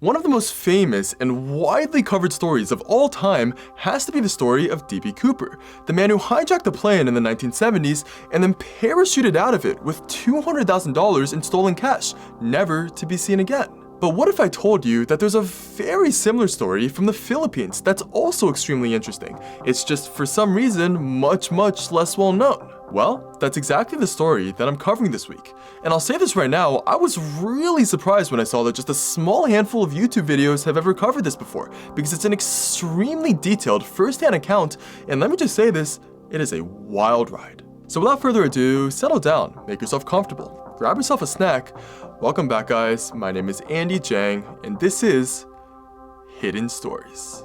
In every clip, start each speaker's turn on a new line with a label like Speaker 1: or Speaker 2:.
Speaker 1: One of the most famous and widely covered stories of all time has to be the story of D.B. Cooper, the man who hijacked a plane in the 1970s and then parachuted out of it with $200,000 in stolen cash, never to be seen again. But what if I told you that there's a very similar story from the Philippines that's also extremely interesting? It's just for some reason much less well known. Well, that's exactly the story that I'm covering this week. And I'll say this right now, I was really surprised when I saw that just a small handful of YouTube videos have ever covered this before, because it's an extremely detailed first-hand account, and let me just say this, it is a wild ride. So without further ado, settle down, make yourself comfortable, grab yourself a snack. Welcome back, guys. My name is Andy Jiang, and this is Hidden Stories.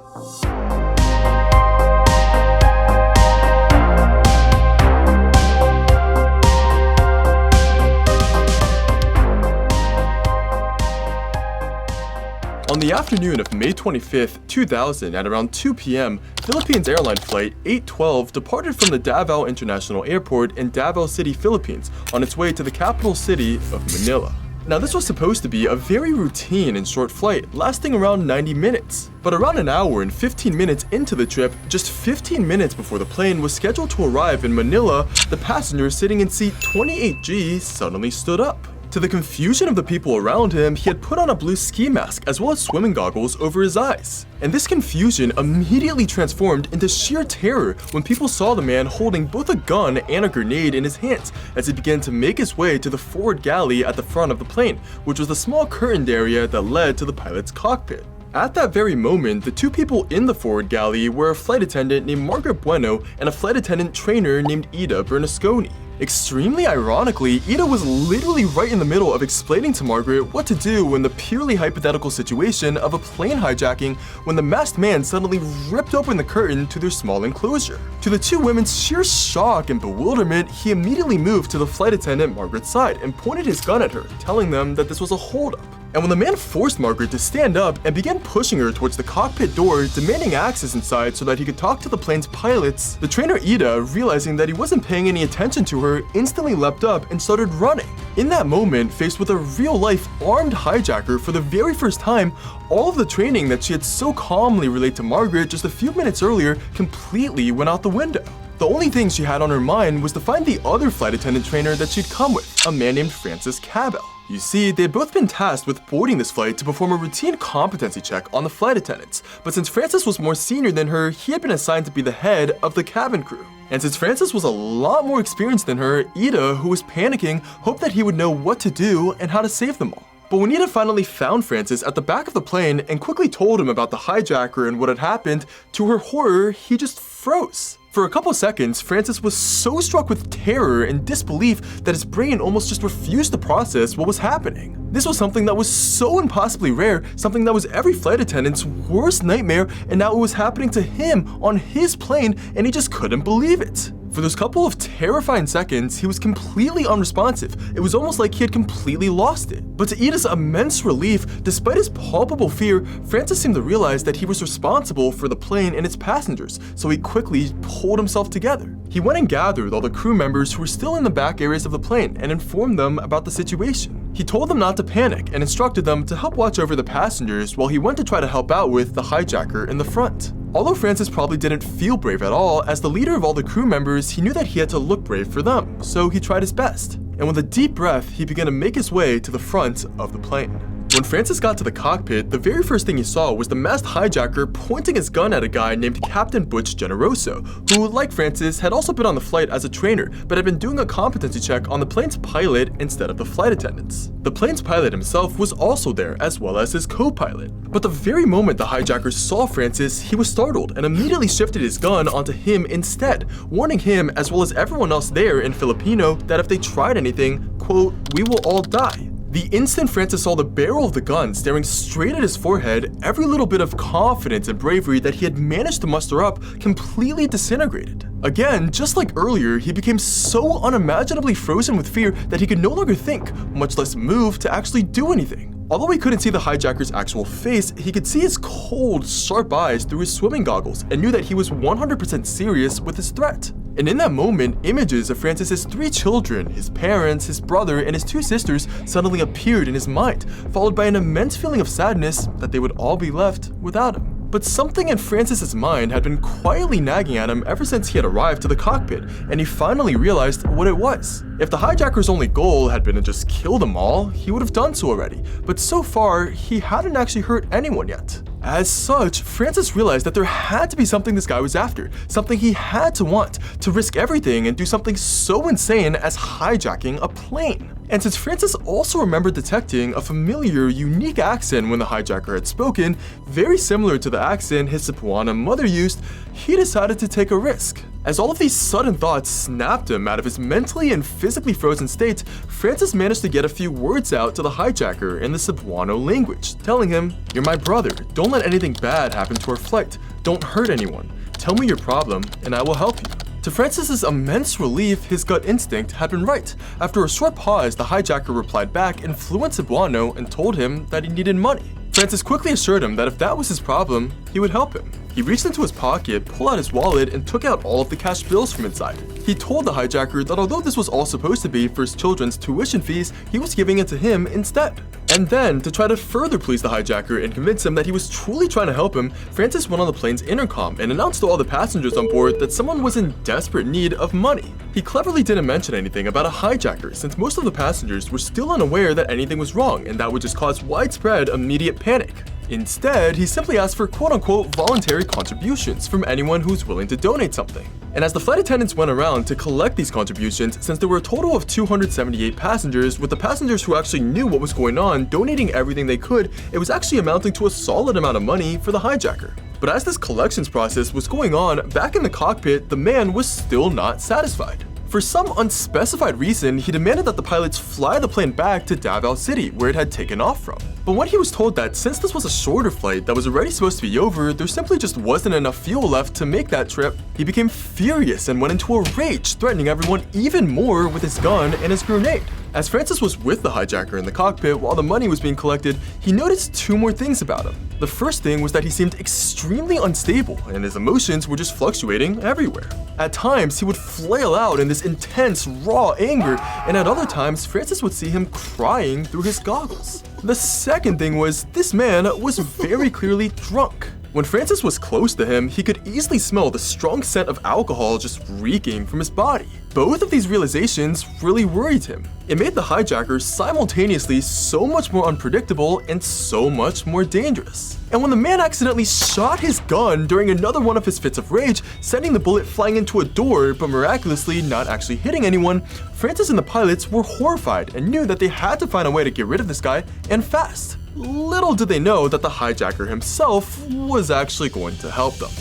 Speaker 1: On the afternoon of May 25th, 2000 at around 2 p.m., Philippines Airline Flight 812 departed from the Davao International Airport in Davao City, Philippines, on its way to the capital city of Manila. Now, this was supposed to be a very routine and short flight, lasting around 90 minutes. But around an hour and 15 minutes into the trip, just 15 minutes before the plane was scheduled to arrive in Manila, the passenger sitting in seat 28G suddenly stood up. To the confusion of the people around him, he had put on a blue ski mask as well as swimming goggles over his eyes. And this confusion immediately transformed into sheer terror when people saw the man holding both a gun and a grenade in his hands as he began to make his way to the forward galley at the front of the plane, which was the small curtained area that led to the pilot's cockpit. At that very moment, the two people in the forward galley were a flight attendant named Margaret Bueno and a flight attendant trainer named Ida Bernasconi. Extremely ironically, Ida was literally right in the middle of explaining to Margaret what to do in the purely hypothetical situation of a plane hijacking when the masked man suddenly ripped open the curtain to their small enclosure. To the two women's sheer shock and bewilderment, he immediately moved to the flight attendant Margaret's side and pointed his gun at her, telling them that this was a holdup. And when the man forced Margaret to stand up and began pushing her towards the cockpit door, demanding access inside so that he could talk to the plane's pilots, the trainer Ida, realizing that he wasn't paying any attention to her, instantly leapt up and started running. In that moment, faced with a real-life armed hijacker for the very first time, all of the training that she had so calmly relayed to Margaret just a few minutes earlier completely went out the window. The only thing she had on her mind was to find the other flight attendant trainer that she'd come with, a man named Francis Cabell. You see, they had both been tasked with boarding this flight to perform a routine competency check on the flight attendants, but since Francis was more senior than her, he had been assigned to be the head of the cabin crew. And since Francis was a lot more experienced than her, Ida, who was panicking, hoped that he would know what to do and how to save them all. But when Ida finally found Francis at the back of the plane and quickly told him about the hijacker and what had happened, to her horror, he just froze. For a couple seconds, Francis was so struck with terror and disbelief that his brain almost just refused to process what was happening. This was something that was so impossibly rare, something that was every flight attendant's worst nightmare, and now it was happening to him on his plane, and he just couldn't believe it. For those couple of terrifying seconds, he was completely unresponsive. It was almost like he had completely lost it. But to Ida's immense relief, despite his palpable fear, Francis seemed to realize that he was responsible for the plane and its passengers, so he quickly pulled himself together. He went and gathered all the crew members who were still in the back areas of the plane and informed them about the situation. He told them not to panic and instructed them to help watch over the passengers while he went to try to help out with the hijacker in the front. Although Francis probably didn't feel brave at all, as the leader of all the crew members, he knew that he had to look brave for them, so he tried his best. And with a deep breath, he began to make his way to the front of the plane. When Francis got to the cockpit, the very first thing he saw was the masked hijacker pointing his gun at a guy named Captain Butch Generoso, who, like Francis, had also been on the flight as a trainer, but had been doing a competency check on the plane's pilot instead of the flight attendants. The plane's pilot himself was also there, as well as his co-pilot. But the very moment the hijacker saw Francis, he was startled and immediately shifted his gun onto him instead, warning him, as well as everyone else there in Filipino, that if they tried anything, quote, "we will all die." The instant Francis saw the barrel of the gun staring straight at his forehead, every little bit of confidence and bravery that he had managed to muster up completely disintegrated. Again, just like earlier, he became so unimaginably frozen with fear that he could no longer think, much less move to actually do anything. Although he couldn't see the hijacker's actual face, he could see his cold, sharp eyes through his swimming goggles and knew that he was 100% serious with his threat. And in that moment, images of Francis's 3 children, his parents, his brother, and his 2 sisters suddenly appeared in his mind, followed by an immense feeling of sadness that they would all be left without him. But something in Francis's mind had been quietly nagging at him ever since he had arrived to the cockpit, and he finally realized what it was. If the hijacker's only goal had been to just kill them all, he would have done so already, but so far, he hadn't actually hurt anyone yet. As such, Francis realized that there had to be something this guy was after, something he had to want, to risk everything and do something so insane as hijacking a plane. And since Francis also remembered detecting a familiar, unique accent when the hijacker had spoken, very similar to the accent his Cebuana mother used, he decided to take a risk. As all of these sudden thoughts snapped him out of his mentally and physically frozen state, Francis managed to get a few words out to the hijacker in the Cebuano language, telling him, "You're my brother, don't let anything bad happen to our flight, don't hurt anyone, tell me your problem and I will help you." To Francis's immense relief, his gut instinct had been right. After a short pause, the hijacker replied back in fluent Cebuano and told him that he needed money. Francis quickly assured him that if that was his problem, he would help him. He reached into his pocket, pulled out his wallet, and took out all of the cash bills from inside. He told the hijacker that although this was all supposed to be for his children's tuition fees, he was giving it to him instead. And then, to try to further please the hijacker and convince him that he was truly trying to help him, Francis went on the plane's intercom and announced to all the passengers on board that someone was in desperate need of money. He cleverly didn't mention anything about a hijacker, since most of the passengers were still unaware that anything was wrong, and that would just cause widespread immediate panic. Instead, he simply asked for quote-unquote voluntary contributions from anyone who's willing to donate something. And as the flight attendants went around to collect these contributions, since there were a total of 278 passengers, with the passengers who actually knew what was going on donating everything they could, it was actually amounting to a solid amount of money for the hijacker. But as this collections process was going on, back in the cockpit, the man was still not satisfied. For some unspecified reason, he demanded that the pilots fly the plane back to Davao City, where it had taken off from. But when he was told that since this was a shorter flight that was already supposed to be over, there simply just wasn't enough fuel left to make that trip, he became furious and went into a rage, threatening everyone even more with his gun and his grenade. As Francis was with the hijacker in the cockpit while the money was being collected, he noticed 2 more things about him. The first thing was that he seemed extremely unstable, and his emotions were just fluctuating everywhere. At times, he would flail out in this intense, raw anger, and at other times, Francis would see him crying through his goggles. The second thing was, this man was very clearly drunk. When Francis was close to him, he could easily smell the strong scent of alcohol just reeking from his body. Both of these realizations really worried him. It made the hijacker simultaneously so much more unpredictable and so much more dangerous. And when the man accidentally shot his gun during another one of his fits of rage, sending the bullet flying into a door but miraculously not actually hitting anyone, Francis and the pilots were horrified and knew that they had to find a way to get rid of this guy, and fast. Little did they know that the hijacker himself was actually going to help them.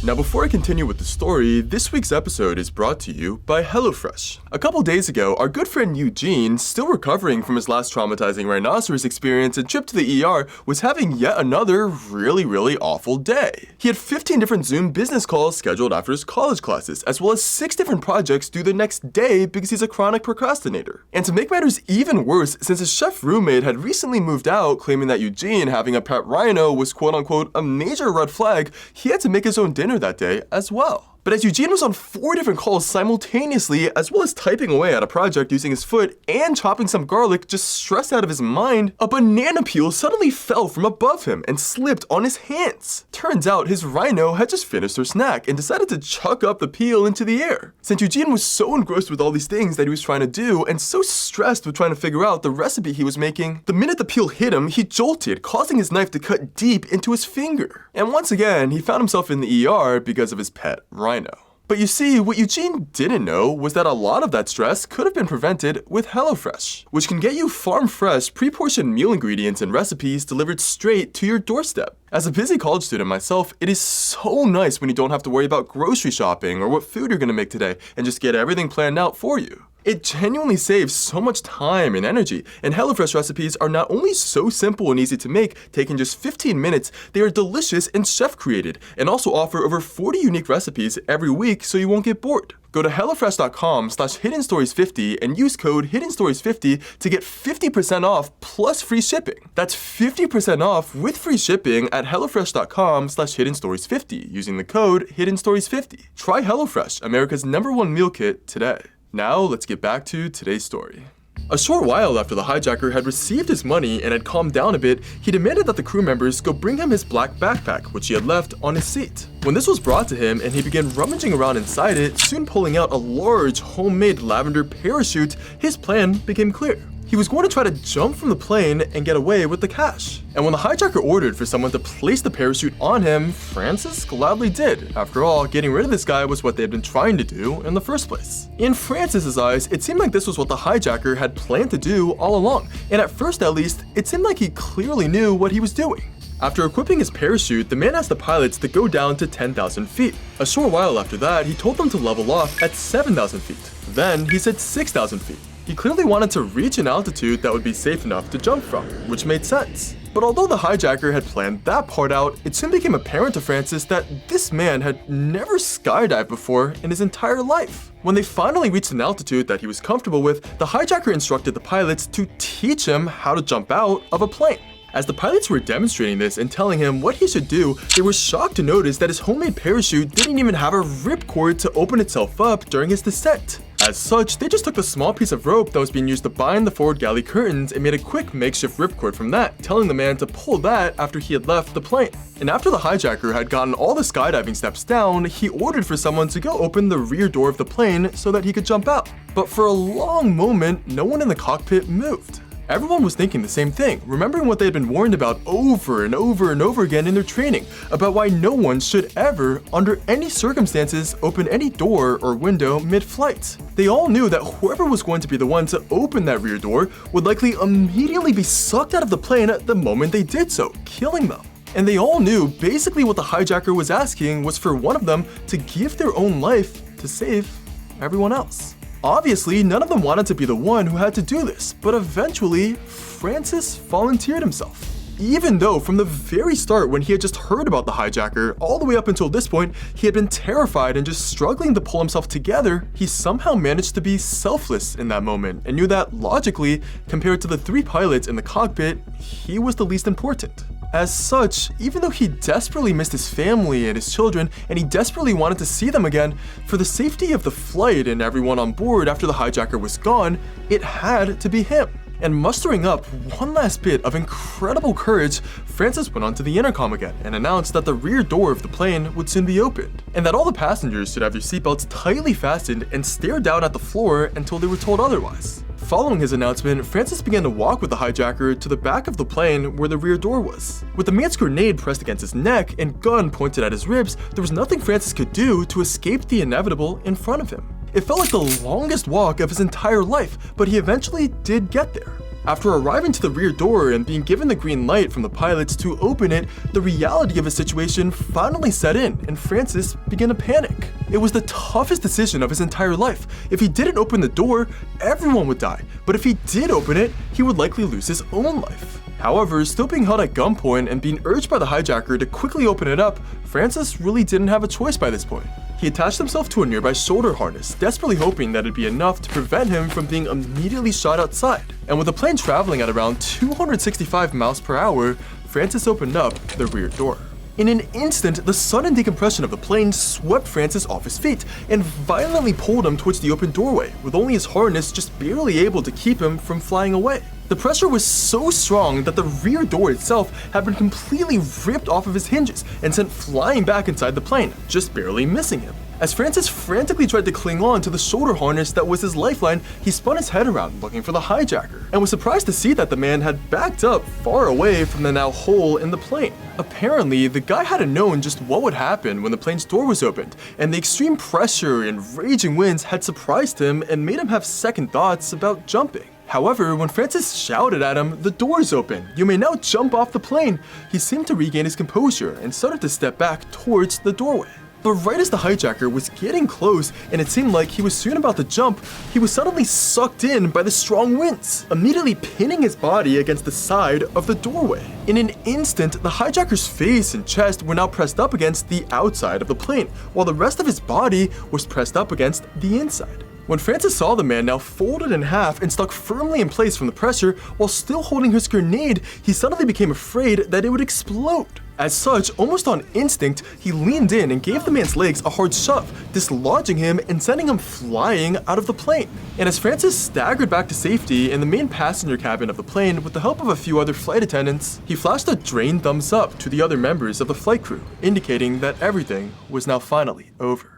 Speaker 1: Now, before I continue with the story, this week's episode is brought to you by HelloFresh. A couple days ago, our good friend Eugene, still recovering from his last traumatizing rhinoceros experience and trip to the ER, was having yet another really awful day. He had 15 different Zoom business calls scheduled after his college classes, as well as 6 different projects due the next day because he's a chronic procrastinator. And to make matters even worse, since his chef roommate had recently moved out, claiming that Eugene having a pet rhino was quote-unquote a major red flag, he had to make his own dinner that day as well. But as Eugene was on 4 different calls simultaneously, as well as typing away at a project using his foot and chopping some garlic, just stressed out of his mind, a banana peel suddenly fell from above him and slipped on his hands. Turns out his rhino had just finished her snack and decided to chuck up the peel into the air. Since Eugene was so engrossed with all these things that he was trying to do and so stressed with trying to figure out the recipe he was making, the minute the peel hit him, he jolted, causing his knife to cut deep into his finger. And once again, he found himself in the ER because of his pet rhino. But you see, what Eugene didn't know was that a lot of that stress could have been prevented with HelloFresh, which can get you farm-fresh, pre-portioned meal ingredients and recipes delivered straight to your doorstep. As a busy college student myself, it is so nice when you don't have to worry about grocery shopping or what food you're gonna make today and just get everything planned out for you. It genuinely saves so much time and energy, and HelloFresh recipes are not only so simple and easy to make, taking just 15 minutes, they are delicious and chef-created, and also offer over 40 unique recipes every week so you won't get bored. Go to HelloFresh.com/HiddenStories50 and use code HiddenStories50 to get 50% off plus free shipping. That's 50% off with free shipping at HelloFresh.com/HiddenStories50 using the code HiddenStories50. Try HelloFresh, America's #1 meal kit today. Now let's get back to today's story. A short while after the hijacker had received his money and had calmed down a bit, he demanded that the crew members go bring him his black backpack, which he had left on his seat. When this was brought to him and he began rummaging around inside it, soon pulling out a large homemade lavender parachute, his plan became clear. He was going to try to jump from the plane and get away with the cash. And when the hijacker ordered for someone to place the parachute on him, Francis gladly did. After all, getting rid of this guy was what they had been trying to do in the first place. In Francis's eyes, it seemed like this was what the hijacker had planned to do all along, and at first at least, it seemed like he clearly knew what he was doing. After equipping his parachute, the man asked the pilots to go down to 10,000 feet. A short while after that, he told them to level off at 7,000 feet. Then he said 6,000 feet. He clearly wanted to reach an altitude that would be safe enough to jump from, which made sense. But although the hijacker had planned that part out, it soon became apparent to Francis that this man had never skydived before in his entire life. When they finally reached an altitude that he was comfortable with, the hijacker instructed the pilots to teach him how to jump out of a plane. As the pilots were demonstrating this and telling him what he should do, they were shocked to notice that his homemade parachute didn't even have a ripcord to open itself up during his descent. As such, they just took the small piece of rope that was being used to bind the forward galley curtains and made a quick makeshift ripcord from that, telling the man to pull that after he had left the plane. And after the hijacker had gotten all the skydiving steps down, he ordered for someone to go open the rear door of the plane so that he could jump out. But for a long moment, no one in the cockpit moved. Everyone was thinking the same thing, remembering what they had been warned about over and over and over again in their training, about why no one should ever, under any circumstances, open any door or window mid-flight. They all knew that whoever was going to be the one to open that rear door would likely immediately be sucked out of the plane the moment they did so, killing them. And they all knew basically what the hijacker was asking was for one of them to give their own life to save everyone else. Obviously, none of them wanted to be the one who had to do this, but eventually, Francis volunteered himself. Even though from the very start when he had just heard about the hijacker, all the way up until this point, he had been terrified and just struggling to pull himself together, he somehow managed to be selfless in that moment and knew that logically, compared to the 3 pilots in the cockpit, he was the least important. As such, even though he desperately missed his family and his children, and he desperately wanted to see them again, for the safety of the flight and everyone on board after the hijacker was gone, it had to be him. And mustering up one last bit of incredible courage, Francis went onto the intercom again and announced that the rear door of the plane would soon be opened, and that all the passengers should have their seatbelts tightly fastened and stare down at the floor until they were told otherwise. Following his announcement, Francis began to walk with the hijacker to the back of the plane where the rear door was. With the man's grenade pressed against his neck and gun pointed at his ribs, there was nothing Francis could do to escape the inevitable in front of him. It felt like the longest walk of his entire life, but he eventually did get there. After arriving to the rear door and being given the green light from the pilots to open it, the reality of his situation finally set in, and Francis began to panic. It was the toughest decision of his entire life. If he didn't open the door, everyone would die, but if he did open it, he would likely lose his own life. However, still being held at gunpoint and being urged by the hijacker to quickly open it up, Francis really didn't have a choice by this point. He attached himself to a nearby shoulder harness, desperately hoping that it'd be enough to prevent him from being immediately shot outside. And with the plane traveling at around 265 miles per hour, Francis opened up the rear door. In an instant, the sudden decompression of the plane swept Francis off his feet and violently pulled him towards the open doorway, with only his harness just barely able to keep him from flying away. The pressure was so strong that the rear door itself had been completely ripped off of his hinges and sent flying back inside the plane, just barely missing him. As Francis frantically tried to cling on to the shoulder harness that was his lifeline, he spun his head around looking for the hijacker, and was surprised to see that the man had backed up far away from the now hole in the plane. Apparently, the guy hadn't known just what would happen when the plane's door was opened, and the extreme pressure and raging winds had surprised him and made him have second thoughts about jumping. However, when Francis shouted at him, "The door's open, you may now jump off the plane," he seemed to regain his composure and started to step back towards the doorway. But right as the hijacker was getting close and it seemed like he was soon about to jump, he was suddenly sucked in by the strong winds, immediately pinning his body against the side of the doorway. In an instant, the hijacker's face and chest were now pressed up against the outside of the plane, while the rest of his body was pressed up against the inside. When Francis saw the man now folded in half and stuck firmly in place from the pressure while still holding his grenade, he suddenly became afraid that it would explode. As such, almost on instinct, he leaned in and gave the man's legs a hard shove, dislodging him and sending him flying out of the plane. And as Francis staggered back to safety in the main passenger cabin of the plane with the help of a few other flight attendants, he flashed a drained thumbs up to the other members of the flight crew, indicating that everything was now finally over.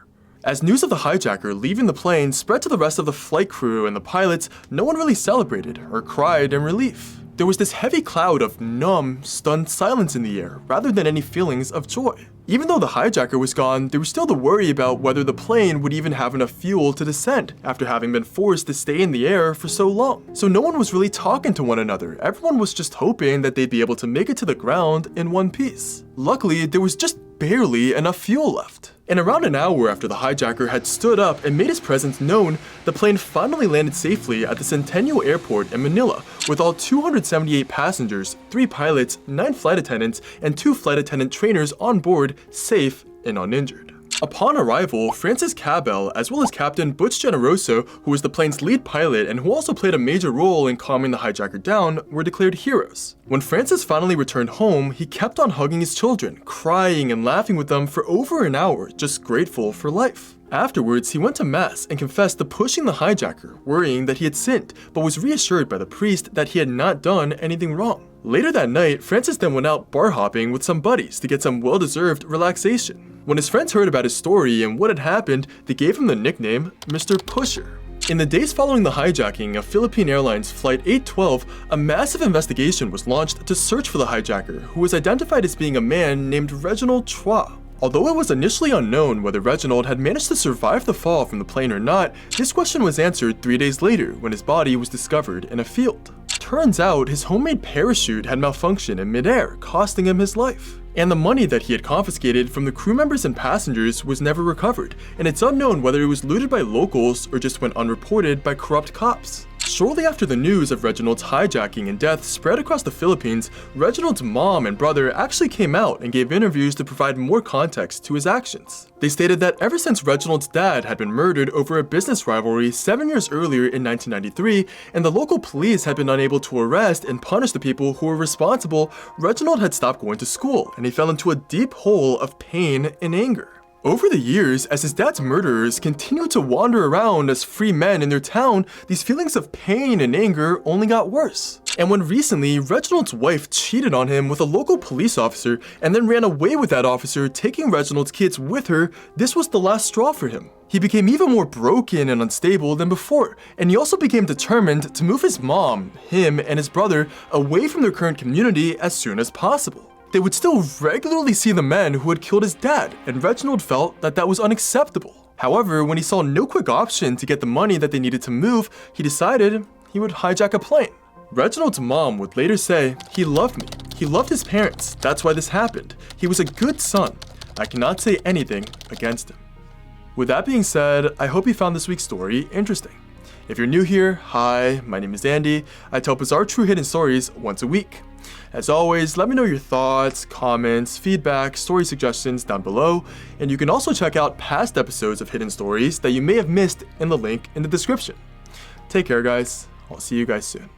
Speaker 1: As news of the hijacker leaving the plane spread to the rest of the flight crew and the pilots, no one really celebrated or cried in relief. There was this heavy cloud of numb, stunned silence in the air, rather than any feelings of joy. Even though the hijacker was gone, there was still the worry about whether the plane would even have enough fuel to descend after having been forced to stay in the air for so long. So no one was really talking to one another. Everyone was just hoping that they'd be able to make it to the ground in one piece. Luckily, there was just barely enough fuel left. And around an hour after the hijacker had stood up and made his presence known, the plane finally landed safely at the Centennial Airport in Manila, with all 278 passengers, 3 pilots, 9 flight attendants, and 2 flight attendant trainers on board, safe and uninjured. Upon arrival, Francis Cabell, as well as Captain Butch Generoso, who was the plane's lead pilot and who also played a major role in calming the hijacker down, were declared heroes. When Francis finally returned home, he kept on hugging his children, crying and laughing with them for over an hour, just grateful for life. Afterwards, he went to mass and confessed to pushing the hijacker, worrying that he had sinned, but was reassured by the priest that he had not done anything wrong. Later that night, Francis then went out bar hopping with some buddies to get some well-deserved relaxation. When his friends heard about his story and what had happened, they gave him the nickname Mr. Pusher. In the days following the hijacking of Philippine Airlines Flight 812, a massive investigation was launched to search for the hijacker, who was identified as being a man named Reginald Chua. Although it was initially unknown whether Reginald had managed to survive the fall from the plane or not, this question was answered 3 days later when his body was discovered in a field. Turns out his homemade parachute had malfunctioned in midair, costing him his life. And the money that he had confiscated from the crew members and passengers was never recovered, and it's unknown whether it was looted by locals or just went unreported by corrupt cops. Shortly after the news of Reginald's hijacking and death spread across the Philippines, Reginald's mom and brother actually came out and gave interviews to provide more context to his actions. They stated that ever since Reginald's dad had been murdered over a business rivalry 7 years earlier in 1993, and the local police had been unable to arrest and punish the people who were responsible, Reginald had stopped going to school, and he fell into a deep hole of pain and anger. Over the years, as his dad's murderers continued to wander around as free men in their town, these feelings of pain and anger only got worse. And when recently, Reginald's wife cheated on him with a local police officer and then ran away with that officer, taking Reginald's kids with her, this was the last straw for him. He became even more broken and unstable than before, and he also became determined to move his mom, him, and his brother away from their current community as soon as possible. They would still regularly see the men who had killed his dad, and Reginald felt that that was unacceptable. However, when he saw no quick option to get the money that they needed to move, he decided he would hijack a plane. Reginald's mom would later say, "He loved me. He loved his parents. That's why this happened. He was a good son. I cannot say anything against him." With that being said, I hope you found this week's story interesting. If you're new here, hi, my name is Andy. I tell bizarre true hidden stories once a week. As always, let me know your thoughts, comments, feedback, story suggestions down below, and you can also check out past episodes of Hidden Stories that you may have missed in the link in the description. Take care, guys. I'll see you guys soon.